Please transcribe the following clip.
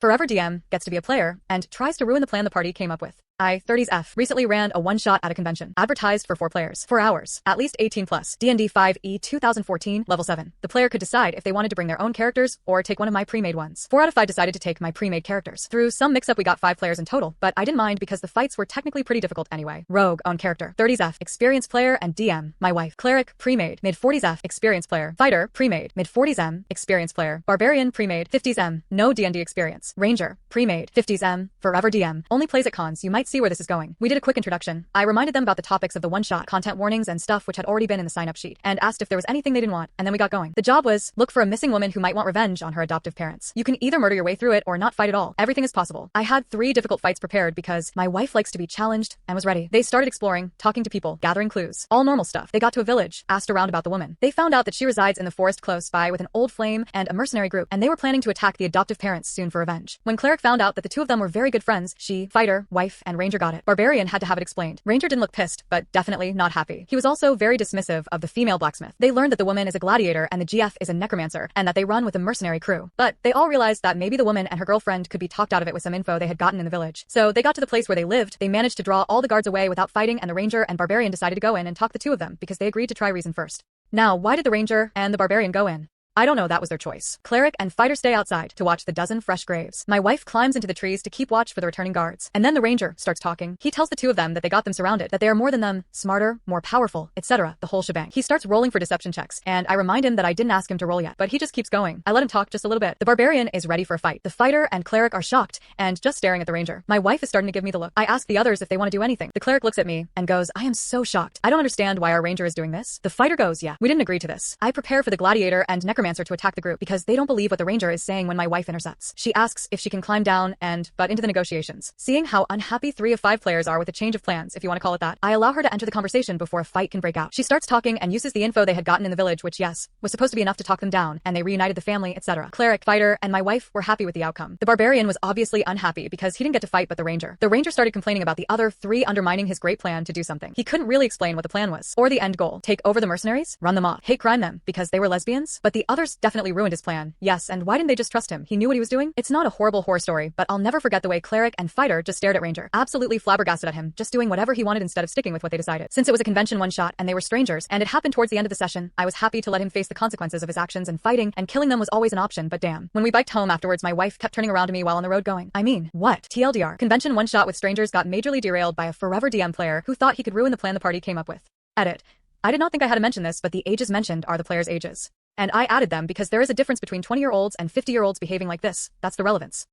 Forever DM gets to be a player and tries to ruin the plan the party came up with. I, 30s F, recently ran a one-shot at a convention. Advertised for 4 players. 4 hours. At least 18 plus. D&D 5e 2014, level 7. The player could decide if they wanted to bring their own characters or take one of my pre-made ones. 4 out of 5 decided to take my pre-made characters. Through some mix-up we got 5 players in total, but I didn't mind because the fights were technically pretty difficult anyway. Rogue, own character. 30s F, experienced player and DM, my wife. Cleric, pre-made. Mid-40s F, experienced player. Fighter, pre-made. Mid-40s M, experienced player. Barbarian, pre-made. 50s M, no D&D experience. Ranger, pre-made. 50s M, forever DM. Only plays at cons. You might see where this is going. We did a quick introduction. I reminded them about the topics of the one-shot, content warnings and stuff which had already been in the sign-up sheet, and asked if there was anything they didn't want, and then we got going. The job was, look for a missing woman who might want revenge on her adoptive parents. You can either murder your way through it or not fight at all. Everything is possible. I had 3 difficult fights prepared because my wife likes to be challenged and was ready. They started exploring, talking to people, gathering clues. All normal stuff. They got to a village, asked around about the woman. They found out that she resides in the forest close by with an old flame and a mercenary group, and they were planning to attack the adoptive parents soon for revenge. When Cleric found out that the 2 of them were very good friends, she, fighter, wife, and Ranger got it. Barbarian had to have it explained. Ranger didn't look pissed, but definitely not happy. He was also very dismissive of the female blacksmith. They learned that the woman is a gladiator and the GF is a necromancer, and that they run with a mercenary crew. But they all realized that maybe the woman and her girlfriend could be talked out of it with some info they had gotten in the village. So they got to the place where they lived, they managed to draw all the guards away without fighting, and the Ranger and Barbarian decided to go in and talk the 2 of them because they agreed to try reason first. Now, why did the Ranger and the Barbarian go in? I don't know, that was their choice. Cleric and fighter stay outside to watch the dozen fresh graves. My wife climbs into the trees to keep watch for the returning guards. And then the Ranger starts talking. He tells the 2 of them that they got them surrounded, that they are more than them, smarter, more powerful, etc. The whole shebang. He starts rolling for deception checks, and I remind him that I didn't ask him to roll yet, but he just keeps going. I let him talk just a little bit. The Barbarian is ready for a fight. The fighter and Cleric are shocked and just staring at the Ranger. My wife is starting to give me the look. I ask the others if they want to do anything. The Cleric looks at me and goes, I am so shocked. I don't understand why our Ranger is doing this. The fighter goes, yeah, we didn't agree to this. I prepare for the gladiator and necromancer to attack the group because they don't believe what the Ranger is saying when my wife intercepts. She asks if she can climb down and butt into the negotiations. Seeing how unhappy 3 of 5 players are with a change of plans, if you want to call it that, I allow her to enter the conversation before a fight can break out. She starts talking and uses the info they had gotten in the village, which, yes, was supposed to be enough to talk them down, and they reunited the family, etc. Cleric, fighter, and my wife were happy with the outcome. The Barbarian was obviously unhappy because he didn't get to fight but the Ranger. The Ranger started complaining about the other 3 undermining his great plan to do something. He couldn't really explain what the plan was, or the end goal. Take over the mercenaries? Run them off. Hate crime them because they were lesbians? But the others definitely ruined his plan. Yes, and why didn't they just trust him? He knew what he was doing? It's not a horrible horror story, but I'll never forget the way Cleric and Fighter just stared at Ranger, absolutely flabbergasted at him, just doing whatever he wanted instead of sticking with what they decided. Since it was a convention one-shot and they were strangers, and it happened towards the end of the session, I was happy to let him face the consequences of his actions, and fighting and killing them was always an option, but damn. When we biked home afterwards, my wife kept turning around to me while on the road going, I mean, what? TLDR. Convention one-shot with strangers got majorly derailed by a forever DM player who thought he could ruin the plan the party came up with. Edit. I did not think I had to mention this, but the ages mentioned are the players' ages. And I added them because there is a difference between 20-year-olds and 50-year-olds behaving like this. That's the relevance.